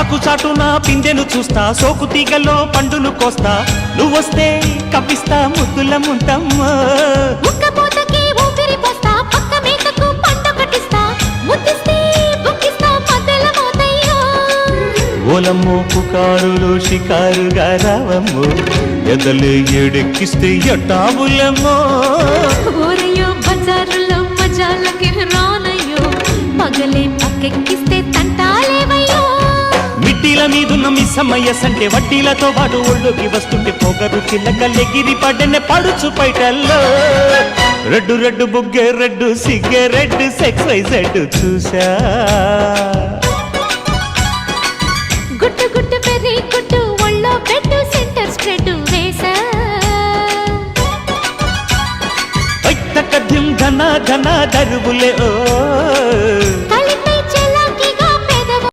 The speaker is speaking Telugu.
ఆకు చాటున పిందెను చూస్తా, సోకు తీగలో పండును కోస్తా, నువ్వొస్తే కప్పిస్తా ముద్దుల ముంతమ్మ. ఉక్కపోతకి ఊపిరి పోస్తా, పక్క మేకకు పండు కట్టిస్తా, ముద్దిస్తే బుక్కిస్తా మధ్యల మోతయ్యో. ఓలమ్మో పుకారులు షికారుగా రావమ్మో, ఎదలే ఏడెక్కిస్తే ఎట్టాబులమ్మో. ఊరయ్యో బజారులో మజాలకి రానయ్యో, పగలే పక్కెక్కిస్తే తంటాలేవయ్యో. మిట్టిల మీదున్న మిస్సమ్మయ్య సంటే వడ్డీలతో పాటు ఒళ్ళోకి వస్తుంటే పొగరు చిల్లకల్లెగిరి పడ్డనే పడుచు పైటల్లో. రెడ్డు రెడ్డు బుగ్గే రెడ్డు సిగ్గే రెడ్డు XYZ చూసా. గుట్టు గుట్టు పెర్రి గుట్టు ఒళ్ళో బెడ్డు సెంటర్ స్ప్రెడ్ వేసా. ధన ధన దరువులే ఓ